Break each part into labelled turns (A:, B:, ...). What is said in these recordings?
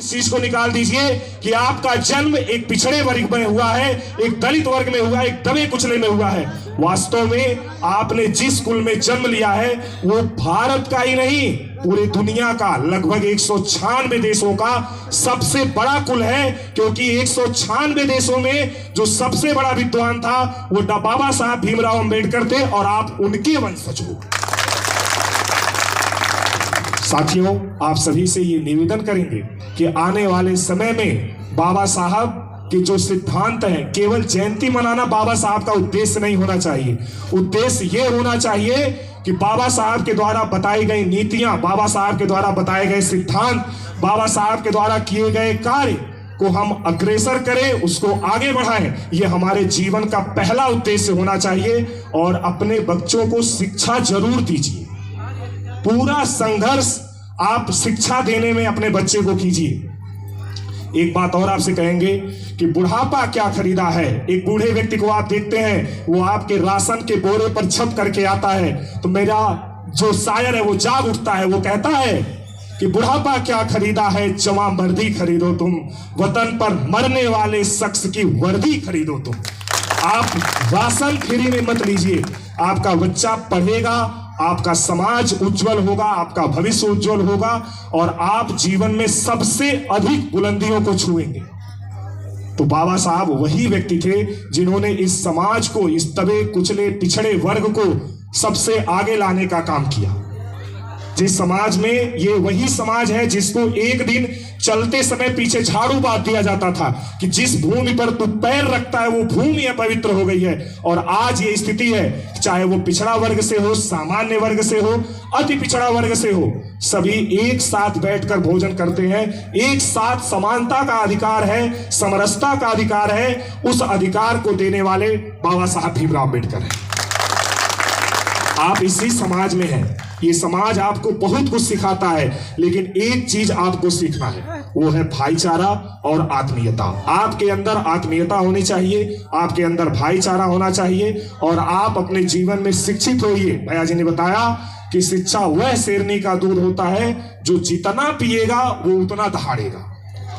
A: इस चीज को निकाल दीजिए कि आपका जन्म एक पिछड़े वर्ग में हुआ है, एक दलित वर्ग में हुआ है, एक दबे कुचले में हुआ है। वास्तव में आपने जिस कुल में जन्म लिया है वो भारत का ही नहीं, पूरी दुनिया का लगभग 196 देशों का सबसे बड़ा कुल है, क्योंकि 196 देशों में जो सबसे बड़ा विद्वान था वो बाबा साहब भीमराव अंबेडकर थे और आप उनके वंशज हो। साथियों, आप सभी से ये निवेदन करेंगे कि आने वाले समय में बाबा साहब के जो सिद्धांत है, केवल जयंती मनाना बाबा साहब का उद्देश्य नहीं होना चाहिए। उद्देश्य ये होना चाहिए कि बाबा साहब के द्वारा बताई गई नीतियां, बाबा साहब के द्वारा बताए गए सिद्धांत, बाबा साहब के द्वारा किए गए कार्य को हम अग्रसर करें, उसको आगे बढ़ाएं। ये हमारे जीवन का पहला उद्देश्य होना चाहिए। और अपने बच्चों को शिक्षा जरूर दीजिए। पूरा संघर्ष आप शिक्षा देने में अपने बच्चे को कीजिए। एक बात और आपसे कहेंगे कि बुढ़ापा क्या खरीदा है। एक बूढ़े व्यक्ति को आप देखते हैं, वो आपके राशन के बोरे पर छप करके आता है, तो मेरा जो शायर है वो जाग उठता है। वो कहता है कि बुढ़ापा क्या खरीदा है, जवां मर्दी खरीदो तुम, वतन पर मरने वाले शख्स की वर्दी खरीदो तुम। आप राशन फ्री में मत लीजिए। आपका बच्चा पढ़ेगा, आपका समाज उज्जवल होगा, आपका भविष्य उज्जवल होगा और आप जीवन में सबसे अधिक बुलंदियों को छुएंगे। तो बाबा साहब वही व्यक्ति थे जिन्होंने इस समाज को, इस दबे कुचले पिछड़े वर्ग को सबसे आगे लाने का काम किया। जिस समाज में, ये वही समाज है जिसको एक दिन चलते समय पीछे झाड़ू बांध दिया जाता था कि जिस भूमि पर तू पैर रखता है वो भूमि पवित्र हो गई है। और आज ये स्थिति है, चाहे वो पिछड़ा वर्ग से हो, सामान्य वर्ग से हो, अति पिछड़ा वर्ग से हो, सभी एक साथ बैठकर भोजन करते हैं। एक साथ समानता का अधिकार है, समरसता का अधिकार है। उस अधिकार को देने वाले बाबा साहब भीमराव अम्बेडकर हैं। आप इसी समाज में हैं। ये समाज आपको बहुत कुछ सिखाता है, लेकिन एक चीज आपको सीखना है, वो है भाईचारा और आत्मीयता। आपके अंदर आत्मीयता होनी चाहिए, आपके अंदर भाईचारा होना चाहिए और आप अपने जीवन में शिक्षित होइए। भैया जी ने बताया कि शिक्षा वह शेरनी का दूध होता है जो जितना पिएगा वो उतना दहाड़ेगा।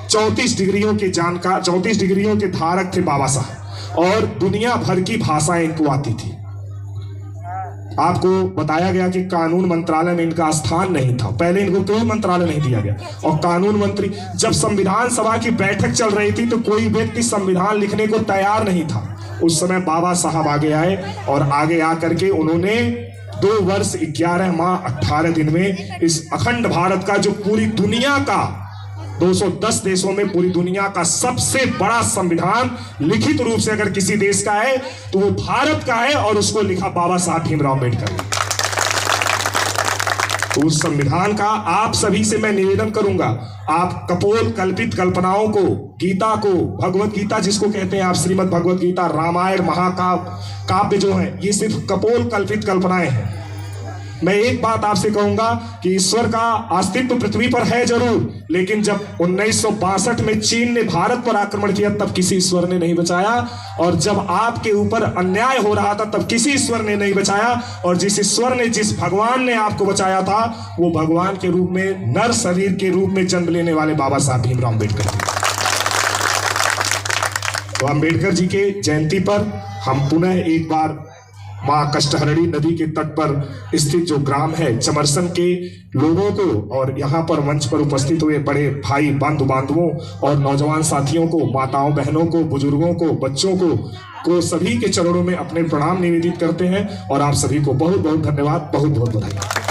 A: 34 डिग्रियों के जानकार, 34 डिग्रियों के धारक थे बाबा साहब और दुनिया भर की भाषाएं इनको आती थी। आपको बताया गया कि कानून मंत्रालय में इनका स्थान नहीं था, पहले इनको कोई मंत्रालय नहीं दिया गया। और कानून मंत्री, जब संविधान सभा की बैठक चल रही थी तो कोई व्यक्ति संविधान लिखने को तैयार नहीं था। उस समय बाबा साहब आगे आए और आगे आकर के उन्होंने 2 वर्ष 11 माह 18 दिन में इस अखंड भारत का, जो पूरी दुनिया का 210 देशों में पूरी दुनिया का सबसे बड़ा संविधान लिखित रूप से अगर किसी देश का है तो वो भारत का है और उसको लिखा बाबा साहब भीमराव अम्बेडकर ने। तो उस संविधान का आप सभी से मैं निवेदन करूंगा, आप कपोल कल्पित कल्पनाओं को, गीता को, भगवत गीता जिसको कहते हैं आप, श्रीमद् भगवत गीता, रामायण, महाकाव्य जो है, ये सिर्फ कपोल कल्पित कल्पनाएं हैं। मैं एक बात आपसे कहूंगा कि ईश्वर का अस्तित्व पृथ्वी पर है जरूर, लेकिन जब 1962 में चीन ने भारत पर आक्रमण किया तब किसी ईश्वर ने नहीं बचाया, और जब आपके ऊपर अन्याय हो रहा था तब किसी ईश्वर ने नहीं बचाया। और जिस ईश्वर ने, जिस भगवान ने आपको बचाया था, वो भगवान के रूप में, नर शरीर के रूप में जन्म लेने वाले बाबा साहब भीमराव अम्बेडकर थे। तो अम्बेडकर जी के जयंती पर हम पुनः एक बार माँ कष्टहरणी नदी के तट पर स्थित जो ग्राम है चमरसन के लोगों को और यहाँ पर मंच पर उपस्थित हुए बड़े भाई, बंधु बांधवों और नौजवान साथियों को, माताओं बहनों को, बुजुर्गों को, बच्चों को सभी के चरणों में अपने प्रणाम निवेदित करते हैं। और आप सभी को बहुत बहुत धन्यवाद, बहुत बहुत बधाई।